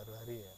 baru-hari ya.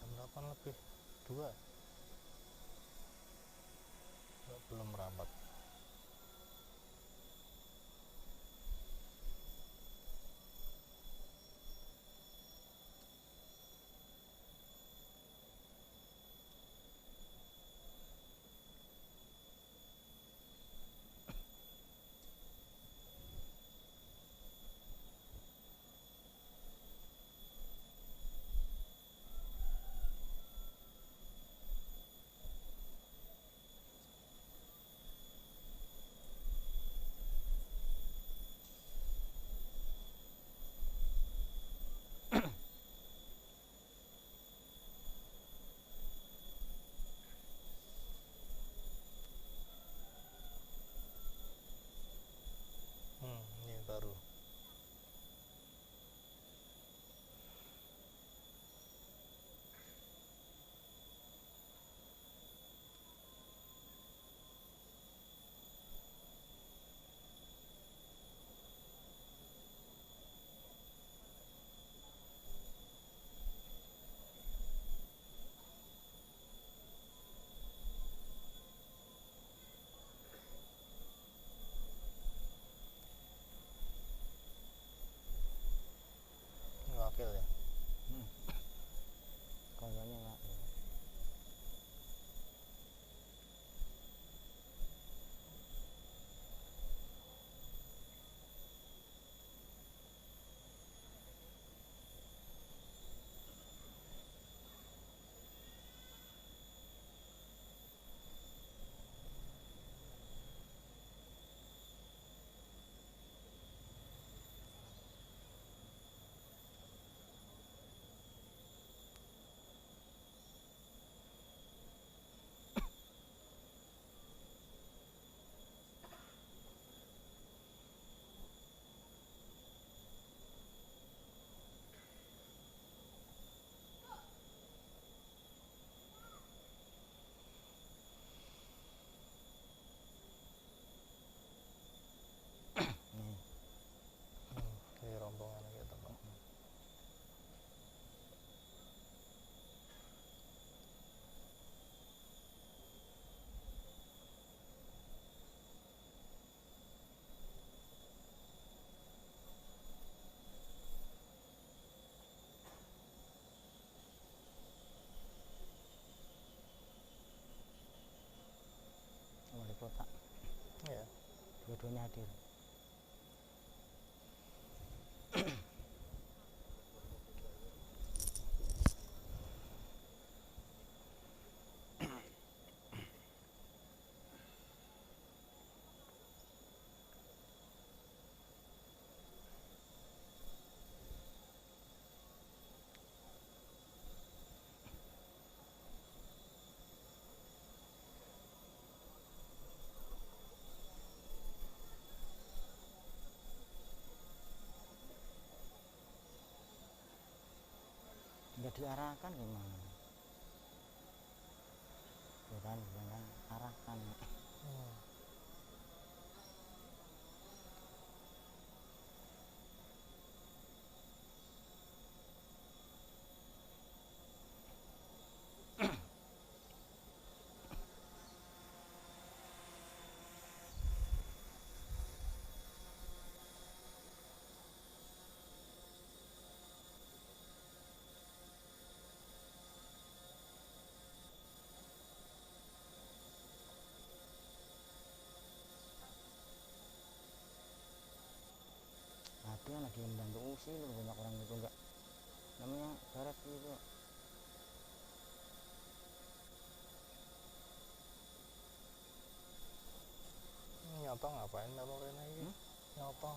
Jam 8 lebih 2 belum merapat. dua-duanya hadir. Nggak diarahkan gimana? Bukan, jangan arahkan. Ada yang lagi membantu usil, banyak orang itu enggak namanya barat gitu. Nyoto ngapain kalau Rena ini? Nyoto.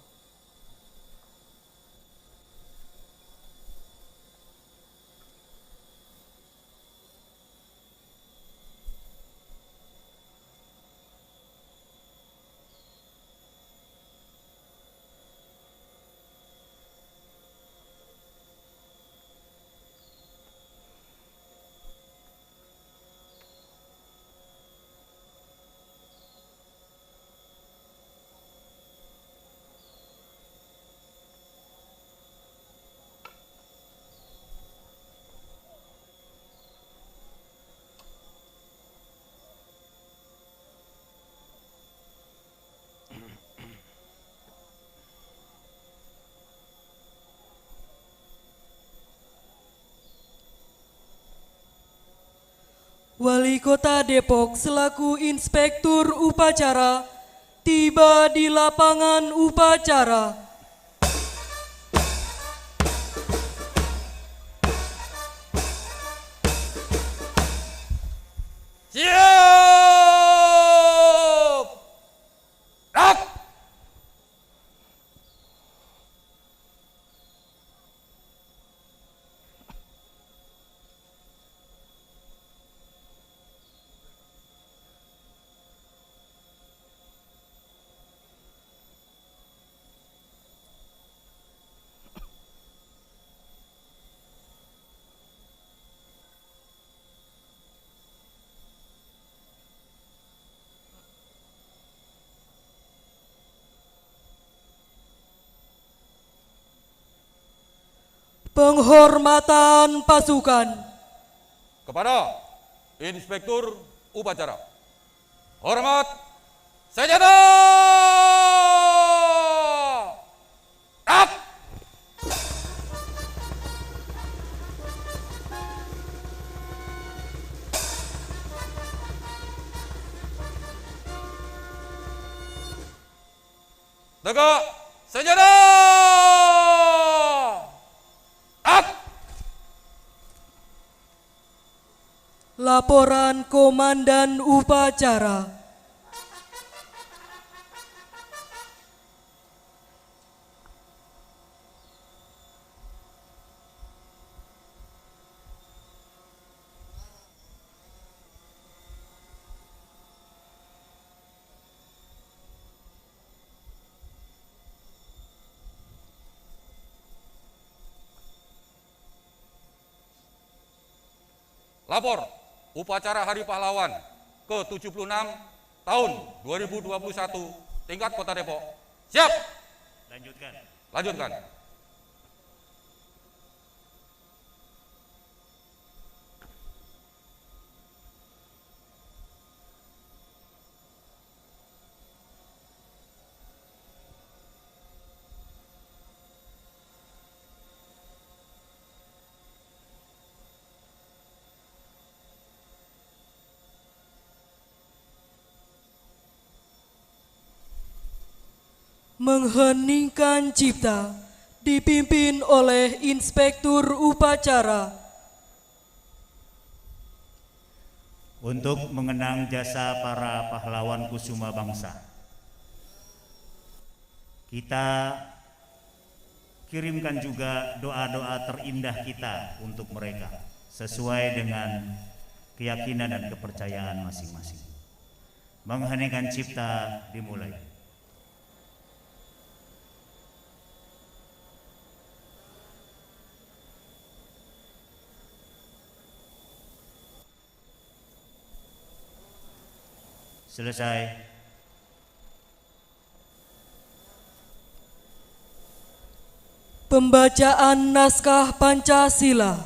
Wali Kota Depok selaku Inspektur Upacara tiba di lapangan upacara. Siap! Rak! Penghormatan pasukan. Kepada Inspektur Upacara. Hormat senjata! Rak! Tegak senjata! Rak! Laporan Komandan Upacara. Lapor Upacara Hari Pahlawan ke-76 tahun 2021 tingkat Kota Depok. Siap. Lanjutkan. mengheningkan cipta dipimpin oleh Inspektur Upacara. Untuk mengenang jasa para pahlawan kusuma bangsa, kita kirimkan juga doa-doa terindah kita untuk mereka sesuai dengan keyakinan dan kepercayaan masing-masing. Mengheningkan cipta dimulai. Selesai. Pembacaan naskah Pancasila.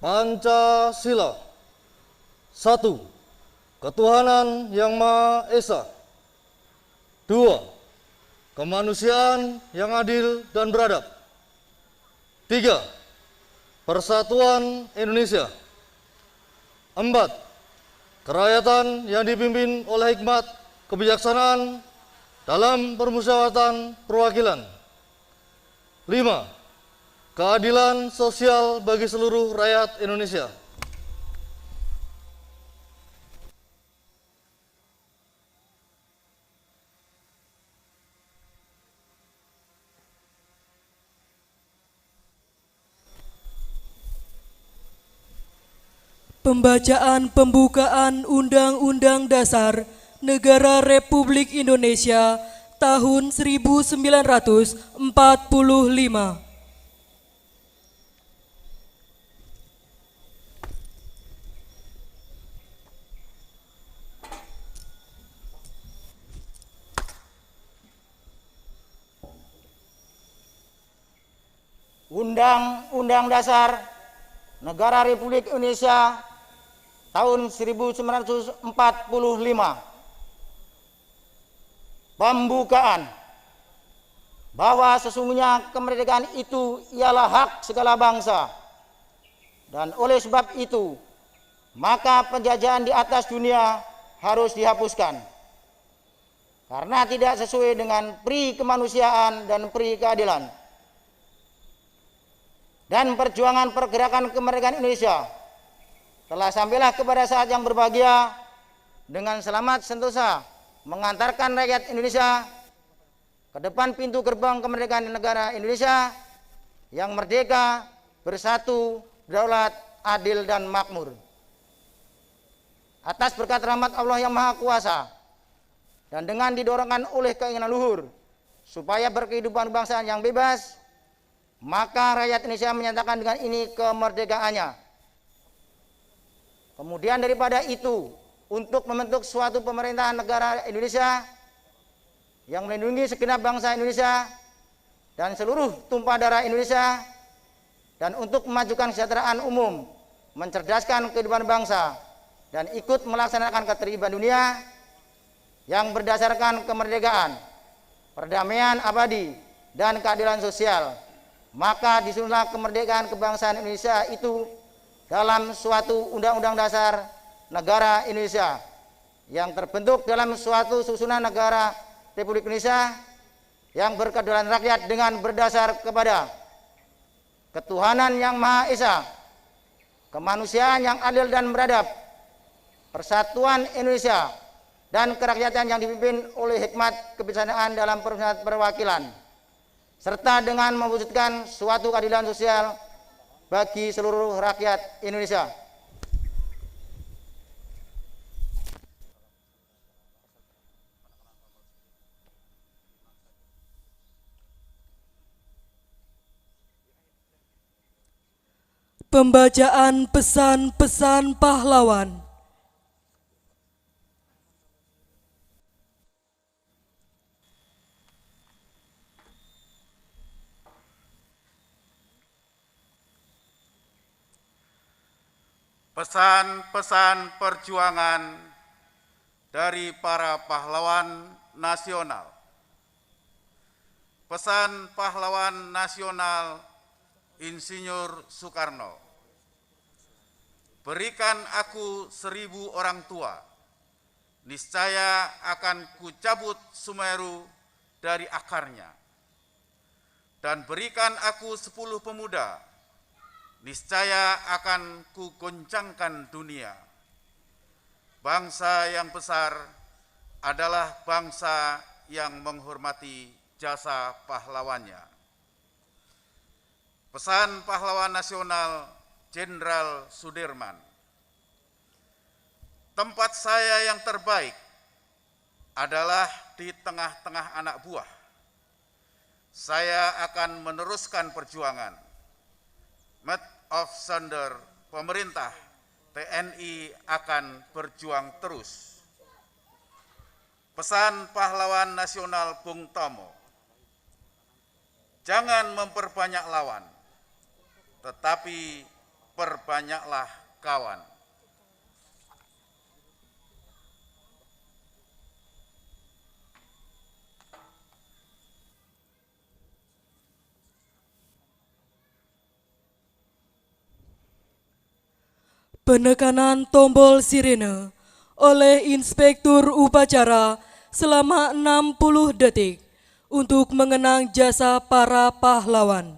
Pancasila. 1. Ketuhanan yang Maha Esa. 2. Kemanusiaan yang adil dan beradab. 3. Persatuan Indonesia. 4. Kerakyatan yang dipimpin oleh hikmat kebijaksanaan dalam permusyawaratan perwakilan. 5. Keadilan sosial bagi seluruh rakyat Indonesia. Pembacaan pembukaan Undang-Undang Dasar Negara Republik Indonesia tahun 1945. Undang-Undang Dasar Negara Republik Indonesia tahun 1945. Pembukaan. Bahwa sesungguhnya kemerdekaan itu ialah hak segala bangsa. Dan oleh sebab itu, maka penjajahan di atas dunia harus dihapuskan. Karena tidak sesuai dengan pri kemanusiaan dan pri keadilan. Dan perjuangan pergerakan kemerdekaan Indonesia telah sampailah kepada saat yang berbahagia dengan selamat sentosa mengantarkan rakyat Indonesia ke depan pintu gerbang kemerdekaan negara Indonesia yang merdeka, bersatu, berdaulat, adil dan makmur. Atas berkat rahmat Allah yang Maha Kuasa dan dengan didorongkan oleh keinginan luhur supaya berkehidupan bangsa yang bebas, maka rakyat Indonesia menyatakan dengan ini kemerdekaannya. Kemudian daripada itu, untuk membentuk suatu pemerintahan negara Indonesia yang melindungi segenap bangsa Indonesia dan seluruh tumpah darah Indonesia, dan untuk memajukan kesejahteraan umum, mencerdaskan kehidupan bangsa, dan ikut melaksanakan ketertiban dunia yang berdasarkan kemerdekaan, perdamaian abadi, dan keadilan sosial, maka disusunlah kemerdekaan kebangsaan Indonesia itu dalam suatu undang-undang dasar negara Indonesia yang terbentuk dalam suatu susunan negara Republik Indonesia yang berkedaulatan rakyat dengan berdasar kepada ketuhanan yang Maha Esa, kemanusiaan yang adil dan beradab, persatuan Indonesia, dan kerakyatan yang dipimpin oleh hikmat kebijaksanaan dalam perwakilan, serta dengan mewujudkan suatu keadilan sosial bagi seluruh rakyat Indonesia. Pembacaan pesan-pesan pahlawan. Pesan-pesan perjuangan dari para pahlawan nasional. Pesan Pahlawan Nasional Insinyur Soekarno. Berikan aku 1000 orang tua, niscaya akan kucabut Sumeru dari akarnya. Dan berikan aku 10 pemuda, niscaya akan kugoncangkan dunia. Bangsa yang besar adalah bangsa yang menghormati jasa pahlawannya. Pesan Pahlawan Nasional Jenderal Sudirman. Tempat saya yang terbaik adalah di tengah-tengah anak buah. Saya akan meneruskan perjuangan. Mat of Sunder, pemerintah TNI akan berjuang terus. Pesan Pahlawan Nasional Bung Tomo. Jangan memperbanyak lawan, tetapi perbanyaklah kawan. Penekanan tombol sirene oleh Inspektur Upacara selama 60 detik untuk mengenang jasa para pahlawan.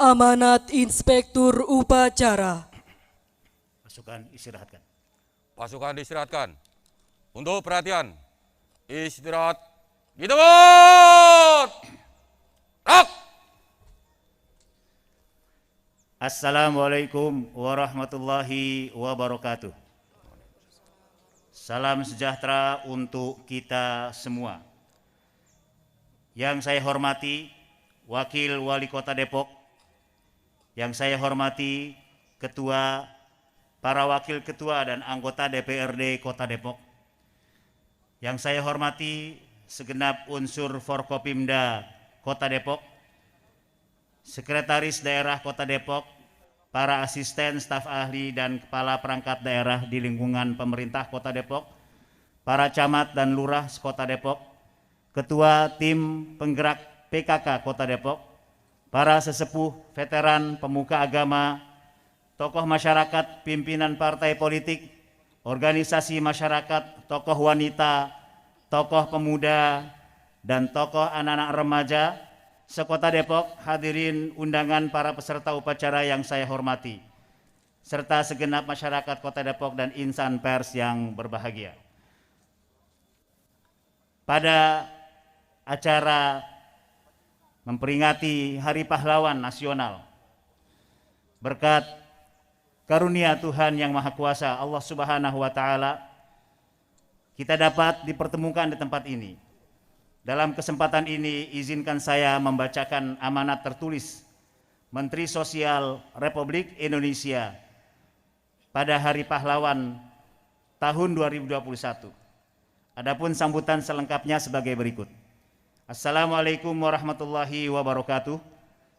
Amanat Inspektur Upacara. Pasukan istirahatkan. Pasukan diistirahatkan. Untuk perhatian, istirahat, ditebut! Rak! Assalamualaikum warahmatullahi wabarakatuh. Salam sejahtera untuk kita semua. Yang saya hormati Wakil Wali Kota Depok, yang saya hormati Ketua, para Wakil Ketua dan anggota DPRD Kota Depok, yang saya hormati segenap unsur Forkopimda Kota Depok, Sekretaris Daerah Kota Depok, para asisten, staf ahli, dan kepala perangkat daerah di lingkungan pemerintah Kota Depok, para camat dan lurah Kota Depok, Ketua Tim Penggerak PKK Kota Depok, para sesepuh, veteran, pemuka agama, tokoh masyarakat, pimpinan partai politik, organisasi masyarakat, tokoh wanita, tokoh pemuda, dan tokoh anak-anak remaja sekota Depok, hadirin undangan para peserta upacara yang saya hormati, serta segenap masyarakat Kota Depok dan insan pers yang berbahagia. Pada acara memperingati Hari Pahlawan Nasional, berkat karunia Tuhan Yang Maha Kuasa, Allah Subhanahu wa Ta'ala, kita dapat dipertemukan di tempat ini. Dalam kesempatan ini, izinkan saya membacakan amanat tertulis Menteri Sosial Republik Indonesia pada Hari Pahlawan tahun 2021. Adapun sambutan selengkapnya sebagai berikut. Assalamualaikum warahmatullahi wabarakatuh.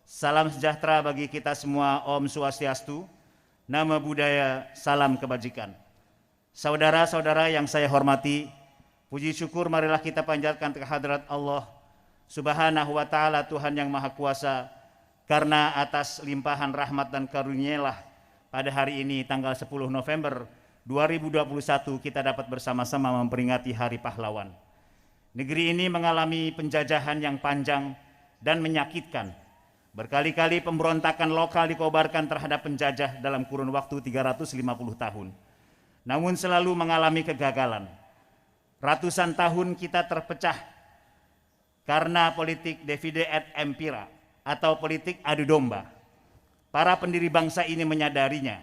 Salam sejahtera bagi kita semua, Om Swastiastu, Nama Budaya, salam kebajikan. Saudara-saudara yang saya hormati, puji syukur marilah kita panjatkan kehadrat Allah Subhanahu wa Ta'ala, Tuhan Yang Maha Kuasa, karena atas limpahan rahmat dan karunia-Nya pada hari ini tanggal 10 November 2021 kita dapat bersama-sama memperingati Hari Pahlawan. Negeri ini mengalami penjajahan yang panjang dan menyakitkan, Berkali-kali pemberontakan lokal dikobarkan terhadap penjajah dalam kurun waktu 350 tahun. Namun selalu mengalami kegagalan. Ratusan tahun kita terpecah karena politik divide et impera atau politik adu domba. Para pendiri bangsa ini menyadarinya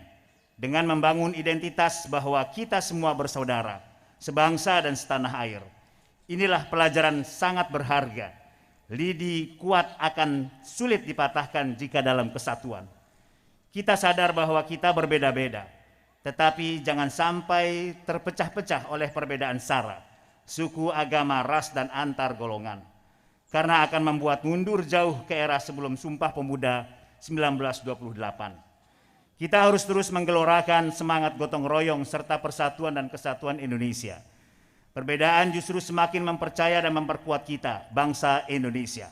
dengan membangun identitas bahwa kita semua bersaudara, sebangsa dan setanah air. Inilah pelajaran sangat berharga. Lidi kuat akan sulit dipatahkan jika dalam kesatuan. Kita sadar bahwa kita berbeda-beda, tetapi jangan sampai terpecah-pecah oleh perbedaan sara, suku, agama, ras, dan antar golongan. Karena akan membuat mundur jauh ke era sebelum Sumpah Pemuda 1928. Kita harus terus menggelorakan semangat gotong royong serta persatuan dan kesatuan Indonesia. Perbedaan justru semakin mempercaya dan memperkuat kita, bangsa Indonesia.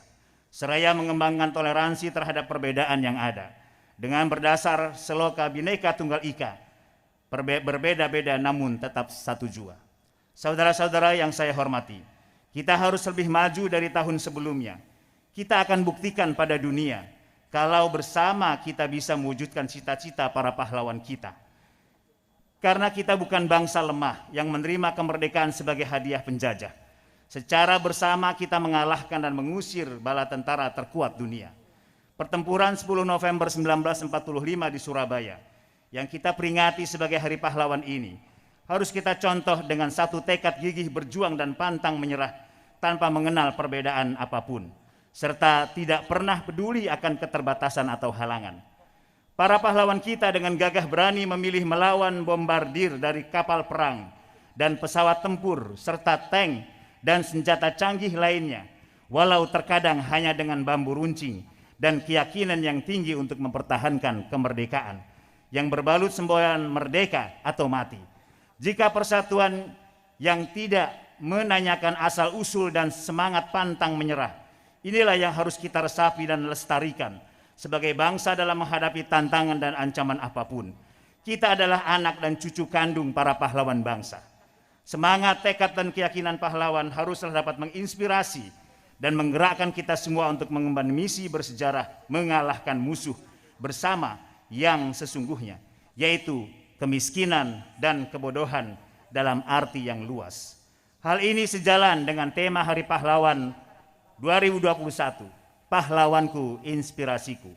Seraya mengembangkan toleransi terhadap perbedaan yang ada. Dengan berdasar Seloka Bhinneka Tunggal Ika, berbeda-beda namun tetap satu jua. Saudara-saudara yang saya hormati, kita harus lebih maju dari tahun sebelumnya. Kita akan buktikan pada dunia, kalau bersama kita bisa mewujudkan cita-cita para pahlawan kita. Karena kita bukan bangsa lemah yang menerima kemerdekaan sebagai hadiah penjajah. Secara bersama kita mengalahkan dan mengusir bala tentara terkuat dunia. Pertempuran 10 November 1945 di Surabaya yang kita peringati sebagai Hari Pahlawan ini harus kita contoh dengan satu tekad gigih berjuang dan pantang menyerah tanpa mengenal perbedaan apapun, serta tidak pernah peduli akan keterbatasan atau halangan. Para pahlawan kita dengan gagah berani memilih melawan bombardir dari kapal perang dan pesawat tempur serta tank dan senjata canggih lainnya, walau terkadang hanya dengan bambu runcing dan keyakinan yang tinggi untuk mempertahankan kemerdekaan yang berbalut semboyan merdeka atau mati. Jika persatuan yang tidak menanyakan asal-usul dan semangat pantang menyerah, inilah yang harus kita resapi dan lestarikan sebagai bangsa dalam menghadapi tantangan dan ancaman apapun. Kita adalah anak dan cucu kandung para pahlawan bangsa. Semangat, tekad, dan keyakinan pahlawan haruslah dapat menginspirasi dan menggerakkan kita semua untuk mengemban misi bersejarah mengalahkan musuh bersama yang sesungguhnya, yaitu kemiskinan dan kebodohan dalam arti yang luas. Hal ini sejalan dengan tema Hari Pahlawan 2021, Pahlawanku Inspirasiku.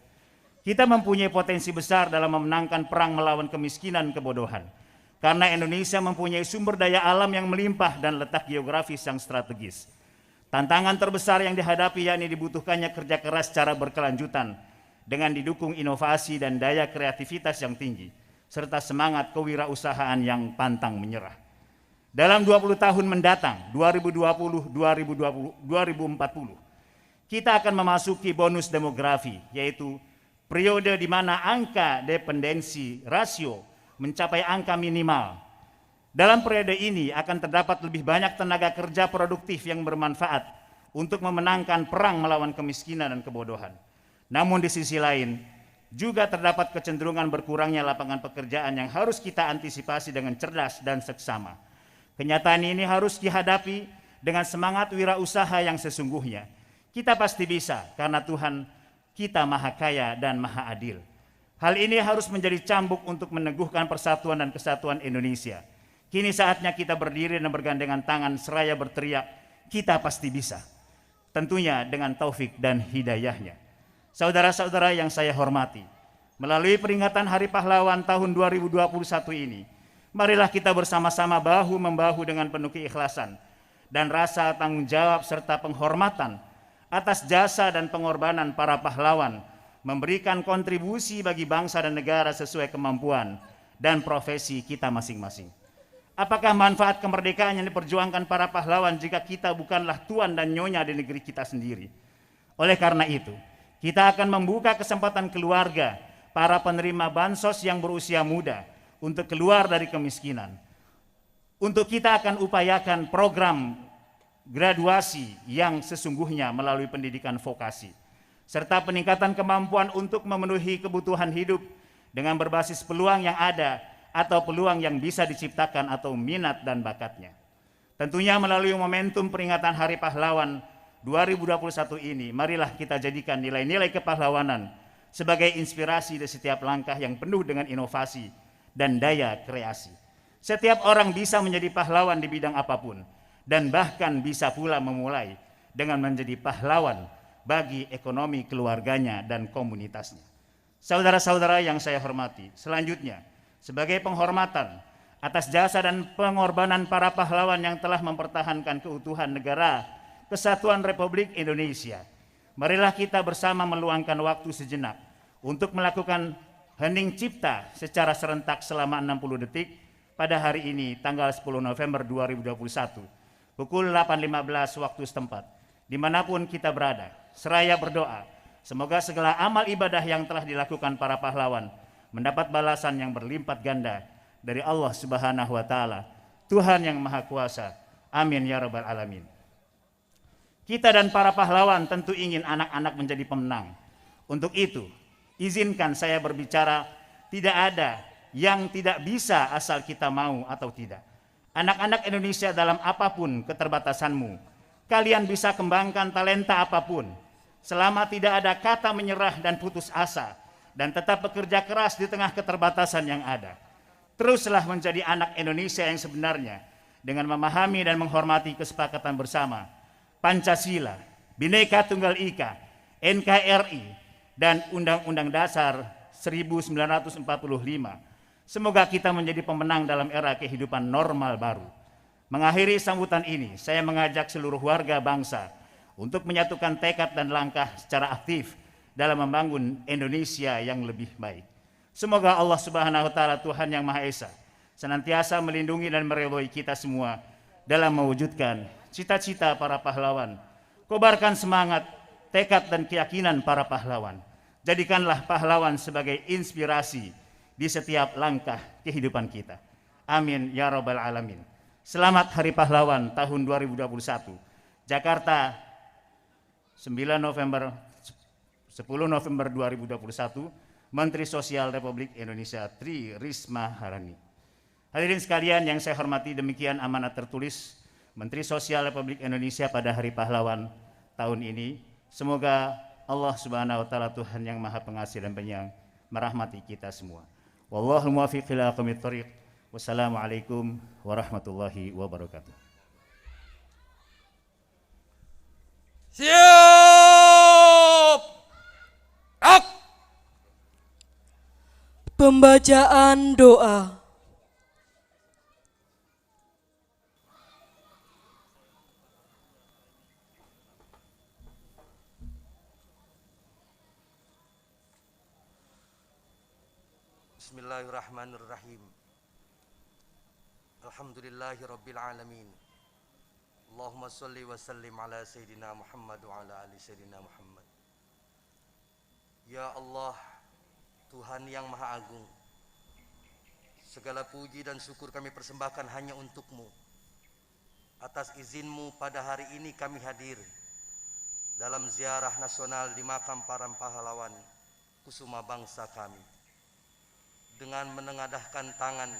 Kita mempunyai potensi besar dalam memenangkan perang melawan kemiskinan kebodohan. Karena Indonesia mempunyai sumber daya alam yang melimpah dan letak geografis yang strategis. Tantangan terbesar yang dihadapi yakni dibutuhkannya kerja keras secara berkelanjutan dengan didukung inovasi dan daya kreativitas yang tinggi, serta semangat kewirausahaan yang pantang menyerah. Dalam 20 tahun mendatang, 2020-2040, kita akan memasuki bonus demografi, yaitu periode di mana angka dependensi rasio mencapai angka minimal. Dalam periode ini akan terdapat lebih banyak tenaga kerja produktif yang bermanfaat untuk memenangkan perang melawan kemiskinan dan kebodohan. Namun di sisi lain, juga terdapat kecenderungan berkurangnya lapangan pekerjaan yang harus kita antisipasi dengan cerdas dan seksama. Kenyataan ini harus dihadapi dengan semangat wirausaha yang sesungguhnya. Kita pasti bisa karena Tuhan kita maha kaya dan maha adil. Hal ini harus menjadi cambuk untuk meneguhkan persatuan dan kesatuan Indonesia. Kini saatnya kita berdiri dan bergandengan tangan seraya berteriak, kita pasti bisa. Tentunya dengan taufik dan hidayahnya. Saudara-saudara yang saya hormati, melalui peringatan Hari Pahlawan tahun 2021 ini, marilah kita bersama-sama bahu-membahu dengan penuh keikhlasan dan rasa tanggung jawab serta penghormatan atas jasa dan pengorbanan para pahlawan, memberikan kontribusi bagi bangsa dan negara sesuai kemampuan dan profesi kita masing-masing. Apakah manfaat kemerdekaan yang diperjuangkan para pahlawan jika kita bukanlah tuan dan nyonya di negeri kita sendiri? Oleh karena itu, kita akan membuka kesempatan keluarga, para penerima bansos yang berusia muda untuk keluar dari kemiskinan. Untuk kita akan upayakan program graduasi yang sesungguhnya melalui pendidikan vokasi, serta peningkatan kemampuan untuk memenuhi kebutuhan hidup dengan berbasis peluang yang ada atau peluang yang bisa diciptakan atau minat dan bakatnya. Tentunya melalui momentum peringatan Hari Pahlawan 2021 ini, marilah kita jadikan nilai-nilai kepahlawanan sebagai inspirasi di setiap langkah yang penuh dengan inovasi dan daya kreasi. Setiap orang bisa menjadi pahlawan di bidang apapun, dan bahkan bisa pula memulai dengan menjadi pahlawan bagi ekonomi keluarganya dan komunitasnya. Saudara-saudara yang saya hormati, selanjutnya sebagai penghormatan atas jasa dan pengorbanan para pahlawan yang telah mempertahankan keutuhan negara Kesatuan Republik Indonesia, marilah kita bersama meluangkan waktu sejenak untuk melakukan hening cipta secara serentak selama 60 detik pada hari ini tanggal 10 November 2021 pukul 8.15 waktu setempat, dimanapun kita berada, seraya berdoa semoga segala amal ibadah yang telah dilakukan para pahlawan mendapat balasan yang berlipat ganda dari Allah Subhanahu wa Ta'ala, Tuhan yang Maha Kuasa. Amin ya Rabbal Alamin. Kita dan para pahlawan tentu ingin anak-anak menjadi pemenang. Untuk itu, izinkan saya berbicara, tidak ada yang tidak bisa asal kita mau atau tidak. Anak-anak Indonesia, dalam apapun keterbatasanmu, kalian bisa kembangkan talenta apapun. Selama tidak ada kata menyerah dan putus asa, dan tetap bekerja keras di tengah keterbatasan yang ada. Teruslah menjadi anak Indonesia yang sebenarnya, dengan memahami dan menghormati kesepakatan bersama, Pancasila, Bhinneka Tunggal Ika, NKRI, dan Undang-Undang Dasar 1945. Semoga kita menjadi pemenang dalam era kehidupan normal baru. Mengakhiri sambutan ini, saya mengajak seluruh warga bangsa untuk menyatukan tekad dan langkah secara aktif dalam membangun Indonesia yang lebih baik. Semoga Allah Subhanahu wa Ta'ala, Tuhan yang Maha Esa, senantiasa melindungi dan meridhoi kita semua dalam mewujudkan cita-cita para pahlawan. Kobarkan semangat, tekad dan keyakinan para pahlawan. Jadikanlah pahlawan sebagai inspirasi di setiap langkah kehidupan kita. Amin ya Rabbal Alamin. Selamat Hari Pahlawan tahun 2021. Jakarta, 10 November 2021, Menteri Sosial Republik Indonesia Tri Risma Harini. Hadirin sekalian yang saya hormati, demikian amanat tertulis Menteri Sosial Republik Indonesia pada Hari Pahlawan tahun ini. Semoga Allah Subhanahu wa Ta'ala, Tuhan yang Maha Pengasih dan Penyayang, merahmati kita semua. Wallahul muwaffiq ila aqwamit thoriq. Wassalamualaikum warahmatullahi wabarakatuh. Siap! Rak! Pembacaan doa. Bismillahirrahmanirrahim. Alhamdulillahi Rabbil Alamin. Allahumma salli wa sallim ala Sayyidina Muhammad wa ala ali Sayyidina Muhammad. Ya Allah, Tuhan yang Maha Agung, segala puji dan syukur kami persembahkan hanya untuk-Mu. Atas izin-Mu pada hari ini kami hadir dalam ziarah nasional di makam para pahlawan kusuma bangsa kami. Dengan menengadahkan tangan,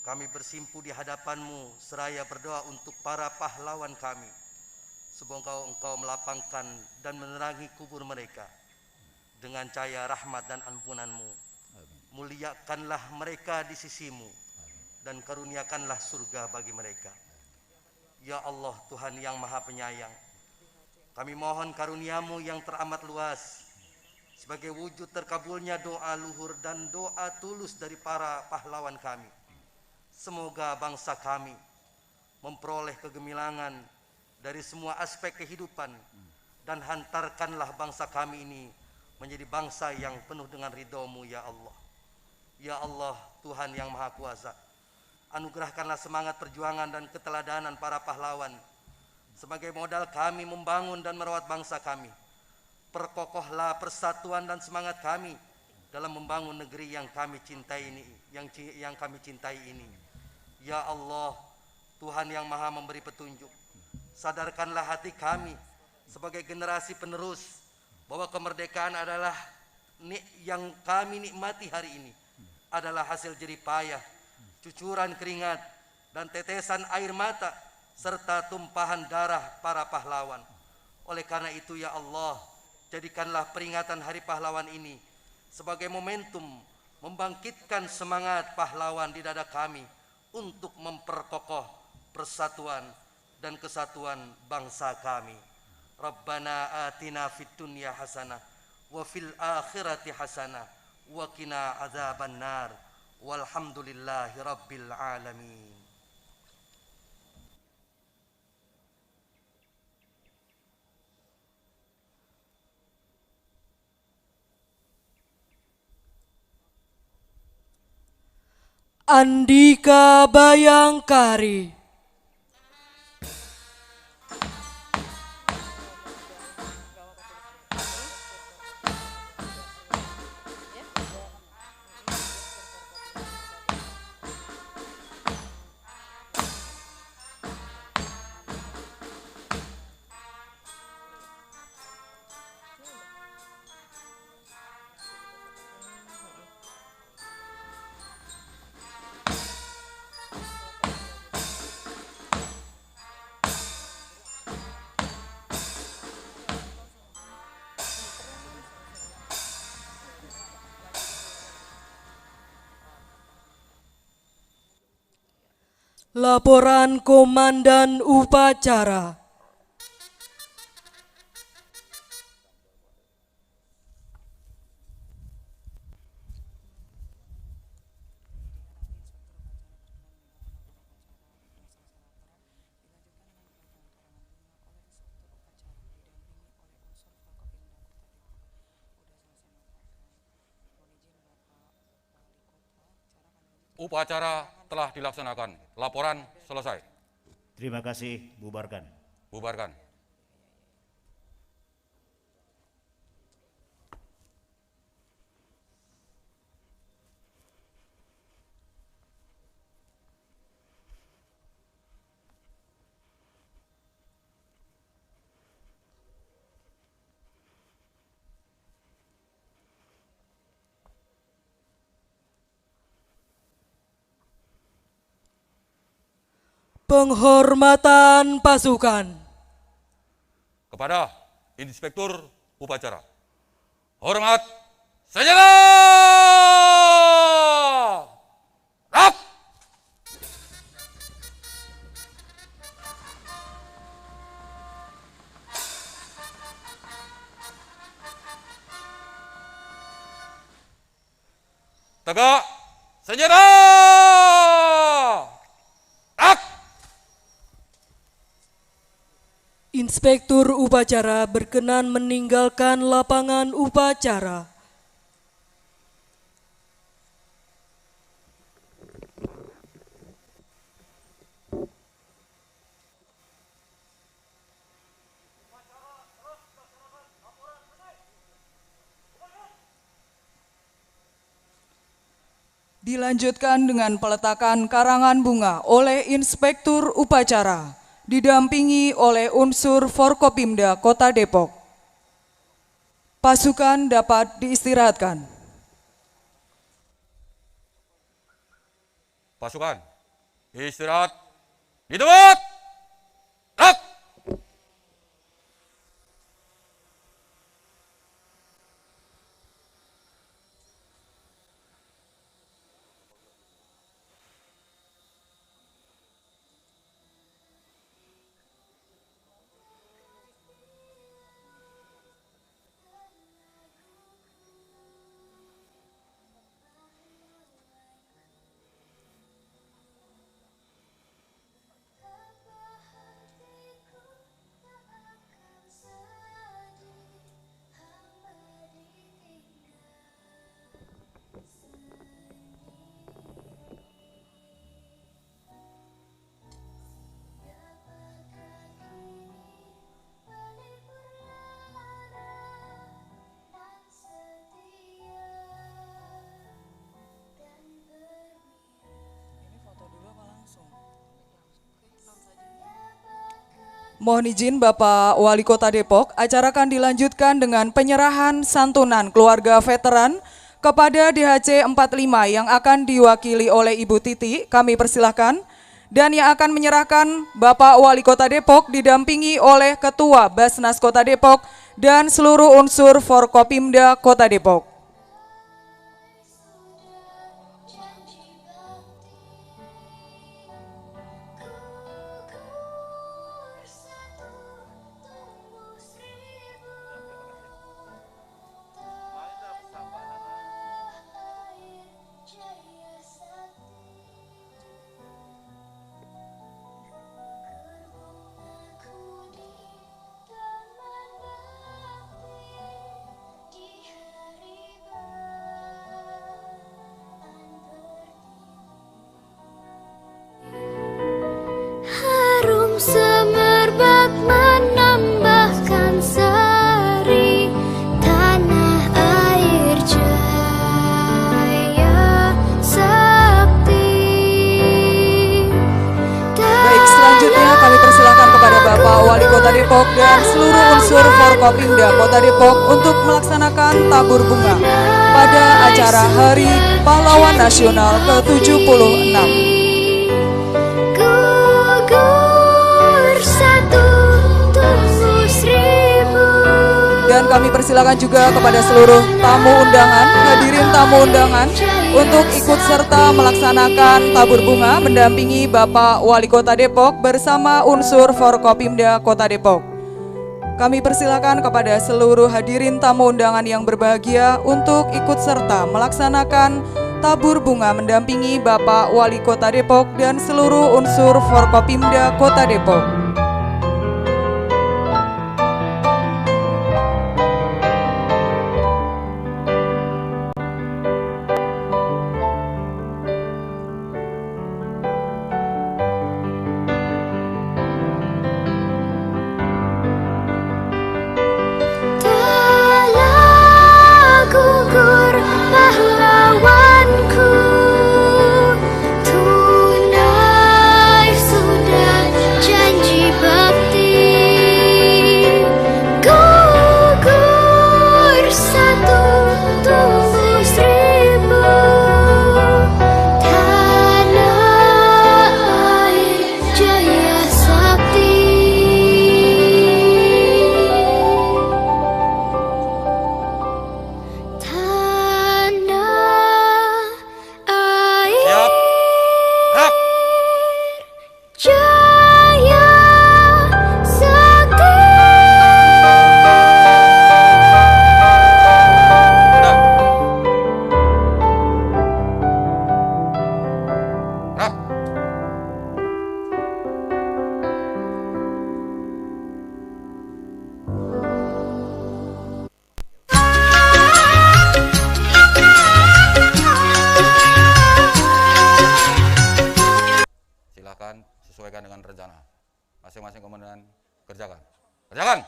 kami bersimpu di hadapan-Mu seraya berdoa untuk para pahlawan kami. Semoga Engkau melapangkan dan menerangi kubur mereka dengan cahaya rahmat dan ampunan-Mu. Muliakanlah mereka di sisi-Mu dan karuniakanlah surga bagi mereka. Ya Allah, Tuhan yang Maha Penyayang, kami mohon karunia-Mu yang teramat luas sebagai wujud terkabulnya doa luhur dan doa tulus dari para pahlawan kami. Semoga bangsa kami memperoleh kegemilangan dari semua aspek kehidupan, dan hantarkanlah bangsa kami ini menjadi bangsa yang penuh dengan ridho-Mu ya Allah. Ya Allah, Tuhan yang Maha Kuasa, anugerahkanlah semangat perjuangan dan keteladanan para pahlawan sebagai modal kami membangun dan merawat bangsa kami. Perkokohlah persatuan dan semangat kami dalam membangun negeri yang kami cintai ini, yang kami cintai ini. Ya Allah, Tuhan yang Maha memberi petunjuk, sadarkanlah hati kami sebagai generasi penerus bahwa kemerdekaan adalah yang kami nikmati hari ini adalah hasil jerih payah, cucuran keringat dan tetesan air mata serta tumpahan darah para pahlawan. Oleh karena itu ya Allah, jadikanlah peringatan Hari Pahlawan ini sebagai momentum membangkitkan semangat pahlawan di dada kami untuk memperkokoh persatuan dan kesatuan bangsa kami. Rabbana atina fid dunya hasanah wa fil akhirati hasanah wa qina adzabannar. Walhamdulillahi rabbil alamin. Andika Bayangkari. Laporan Komandan Upacara. Upacara telah dilaksanakan. Laporan selesai. Terima kasih, bubarkan. Bubarkan. Penghormatan pasukan. Kepada Inspektur Upacara. Hormat senjata! Rak! Tegak senjata! Rak! Inspektur Upacara berkenan meninggalkan lapangan upacara. Dilanjutkan dengan peletakan karangan bunga oleh Inspektur Upacara, didampingi oleh unsur Forkopimda Kota Depok. Pasukan dapat diistirahatkan. Pasukan, istirahat di tempat. Rak! Mohon izin Bapak Wali Kota Depok, acara akan dilanjutkan dengan penyerahan santunan keluarga veteran kepada DHC 45 yang akan diwakili oleh Ibu Titi. Kami persilahkan Dan yang akan menyerahkan Bapak Wali Kota Depok didampingi oleh Ketua Basnas Kota Depok dan seluruh unsur Forkopimda Kota Depok. Semerbak menambahkan sari tanah air jaya sakti. Baik, selanjutnya kami persilakan kepada Bapak Wali Kota Depok dan seluruh unsur Forkopimda Kota Depok untuk melaksanakan tabur bunga pada acara Hari Pahlawan Nasional ke-76. Dan kami persilakan juga kepada seluruh tamu undangan, hadirin tamu undangan untuk ikut serta melaksanakan tabur bunga mendampingi Bapak Wali Kota Depok bersama unsur Forkopimda Kota Depok. Kami persilakan kepada seluruh hadirin tamu undangan yang berbahagia untuk ikut serta melaksanakan tabur bunga mendampingi Bapak Wali Kota Depok dan seluruh unsur Forkopimda Kota Depok. Sesuaikan dengan rencana. Masing-masing komandan kerjakan. Kerjakan!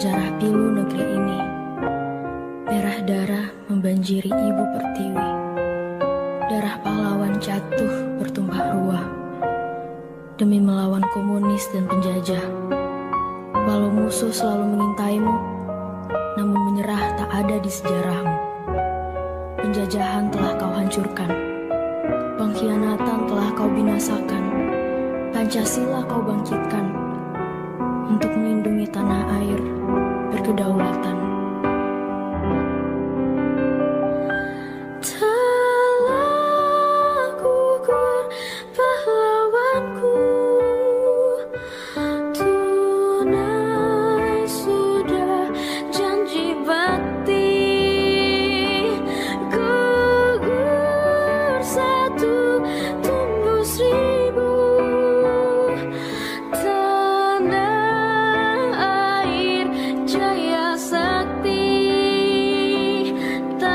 sejarah pilu negeri ini. Merah darah membanjiri ibu pertiwi. Darah pahlawan jatuh bertumpah ruah demi melawan komunis dan penjajah. Walau musuh selalu mengintaimu, namun menyerah tak ada di sejarahmu. Penjajahan telah kau hancurkan, pengkhianatan telah kau binasakan, Pancasila kau bangkitkan untuk melindungi tanah air berkedaulatan.